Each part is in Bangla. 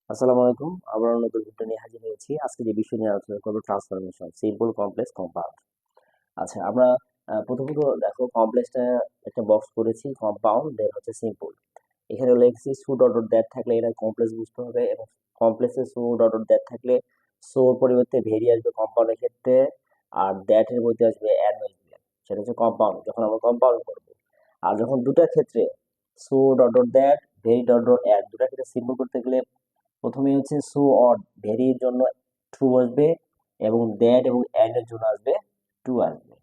আসসালামু আলাইকুম। আবার নতুন ভিডিও নিয়ে হাজির হয়েছি। আজকে যে বিষয় নিয়ে আলোচনা করব ট্রান্সফরমেশন, সিম্পল, কমপ্লেক্স, কম্পাউন্ড। আচ্ছা, আমরা প্রথমত দেখো কমপ্লেক্সটা একটা বক্স করেছি, কম্পাউন্ড দেন হচ্ছে সিম্পল। এখানে লিখছি সু ডট ডট দ্যাট থাকলে এটা কমপ্লেক্স বুঝতে হবে, এবং কমপ্লেক্সে সু ডট ডট দ্যাট থাকলে সোর পরিবর্তে ভেরি আসবে কম্পাউন্ডের ক্ষেত্রে, আর দ্যাট এর মধ্যে আসবে অ্যান আসবে, সেটা হচ্ছে কম্পাউন্ড যখন আমরা কম্পাউন্ড করব। আর যখন দুটার ক্ষেত্রে সু dot dot that, very dot dot an, দুটার ক্ষেত্রে সিম্পল করতে গেলে প্রথমেই হচ্ছে সো অর, ভেরির জন্য ট্রু আসবে, এবং দ্যাট এবং অ্যান্ড এর জন্য আসবে টু আসবে।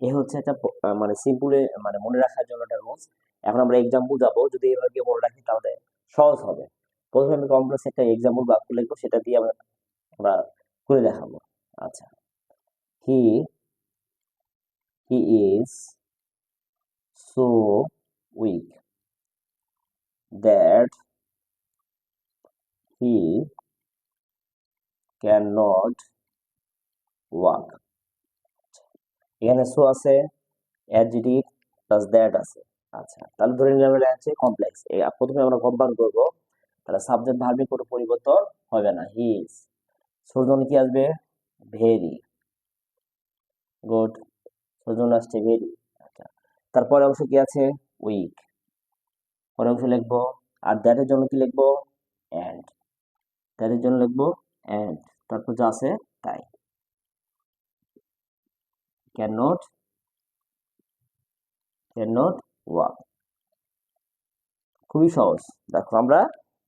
এ হচ্ছে একটা মানে সিম্পলে মানে মনে রাখার জন্য একটা রুলস। এখন আমরা এক্সাম্পল যাবো, যদি এভাবে মনে রাখি তাহলে সহজ হবে। প্রথমে আমি কমপ্লেক্স একটা এক্সাম্পল বাক্য লিখবো, সেটা দিয়ে আমরা করে দেখাবো। আচ্ছা, he he is so weak that he can not walk. এখানে সো আছে, অ্যাডজেক্টিভ প্লাস দ্যাট আছে। আচ্ছা, তাহলে ধরে নিলাম এটা হচ্ছে কমপ্লেক্স। প্রথমে আমরা কম্পাউন্ড করব, তাহলে সাবজেক্ট ভার্বের কোনো পরিবর্তন হবে না। হি ইজ, সোর জন্য কি আসবে? ভেরি গুড, সোর জন্য আসছে ভেরি। আচ্ছা, তারপরে অংশ কি আছে? উইক, পরে অংশ লিখবো। আর দ্যাটের জন্য কি লিখবো? অ্যান্ড, দ্যাটের জন্য লিখবো অ্যান্ড, তারপর যা আছে তাই। Can not, can not walk. খুবই সহজ। দেখো আমরা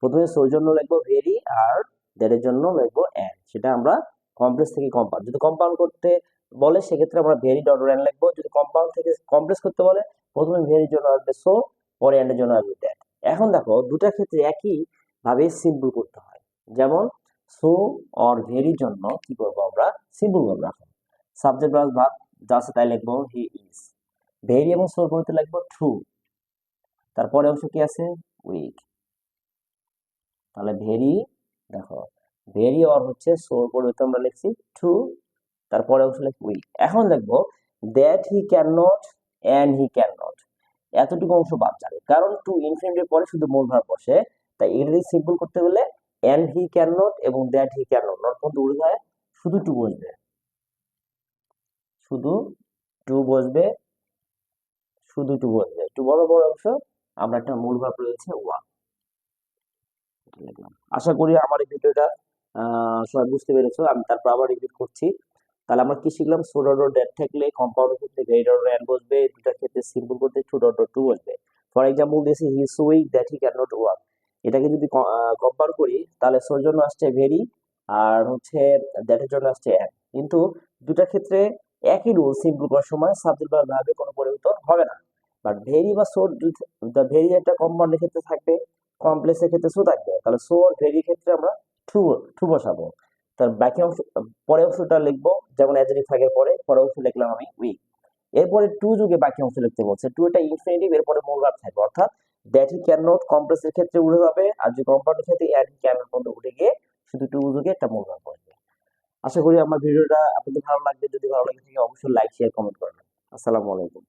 প্রথমে সোর জন্য লিখবো ভেরি, আর দ্যাটের জন্য লিখবো অ্যান্ড। সেটা আমরা কমপ্লেক্স থেকে কম্পাউন্ড, যদি কম্পাউন্ড করতে বলে সেক্ষেত্রে আমরা ভেরি ডট অ্যান্ড লিখবো। যদি কম্পাউন্ড থেকে কমপ্লেক্স করতে বলে প্রথমে ভেরির জন্য আসবে সো, পরে অ্যান্ডের জন্য আসবে দ্যাট। এখন দেখো দুটার ক্ষেত্রে একই ভাবে সিম্পল করতে হয়। যেমন সো অর ভেরির জন্য কি করবো আমরা? সিম্পল করবো। এখন সাবজেক্ট প্লাস ভার্ব যা আছে তাই লিখবো, হি ইজ। ভেরি এবং সোর পরিবর্তে লিখবো ট্রু, তারপরে অংশ কি আছে? উইক। তাহলে ভেরি, দেখো ভেরি অর হচ্ছে সোর পরিবর্তে আমরা লিখছি ট্রু, তারপরে অংশ লিখছি উইক। এখন দেখবো that he can not and he can not, এতটুকু অংশ বাদ যাবে, কারণ টু ইনফিনিটির পরে শুধু মূল ভার্ব বসে। তাই এটা সিম্পল করতে গেলে অ্যান্ড হি ক্যান নট এবং that he can not, not পর্যন্ত উড়ে যায়, শুধু টু বসবে, শুধু টু বসবে, শুধু টু বসবে। টু বড় বড় অংশ, আমরা একটা মূল ভার্ব রয়েছে ওয়ান লিখলাম। আশা করি আমার এই ভিডিওটা সবাই বুঝতে পেরেছো। আমি তারপর আবার রিপিট করছি। তাহলে আমরা কি শিখলাম? সো ডট ডট দ্যাট থাকলে কম্পাউন্ডের ক্ষেত্রে ভেরি ডট অ্যান্ড বসবে, দুটার ক্ষেত্রে সিম্পল করতে টু ডট ডট টু বসবে। ফর এক্সাম্পল দিয়েছি হি is so weak that he can not walk. এটাকে যদি কম্পাউন্ড করি তাহলে সোর জন্য আসছে ভেরি, আর হচ্ছে দ্যাটের জন্য আসছে অ্যান্ড। কিন্তু দুটার ক্ষেত্রে একই রুল, সিম্পল করার সময় সাবজেক্ট বা ভার্বে কোনো পরিবর্তন হবে না। বাট ভেরি বা সোর, ভেরি একটা কম্পাউন্ডের ক্ষেত্রে থাকবে, কমপ্লেক্সের ক্ষেত্রে সো থাকবে। তাহলে সো আর ভেরি ক্ষেত্রে আমরা টু টু বসাবো। তার বাকি অংশ, পরের অংশটা লিখবো, যেমন অ্যাডজেক্টিভ থাকে পরে, পরের অংশ লিখলাম আমি উইক। এরপরে টু যুগে বাকি অংশ লিখতে বলছে। টু এটা ইনফিনিটিভ, এরপরে মূল ভার্ব থাকবে, অর্থাৎ দ্যাট হি ক্যান নট কমপ্লেক্সের ক্ষেত্রে উঠে যাবে, আর যে কম্পাউন্ডের ক্ষেত্রে অ্যাড হি ক্যান নট মধ্যে উঠে গিয়ে শুধু টু যুগে একটা মূল ভার্ব বসবে। আশা করি আমার ভিডিওটা আপনাদের ভালো লাগবে। যদি ভালো লাগে থাকে অবশ্যই লাইক, শেয়ার, কমেন্ট করবেন। আসসালামু আলাইকুম।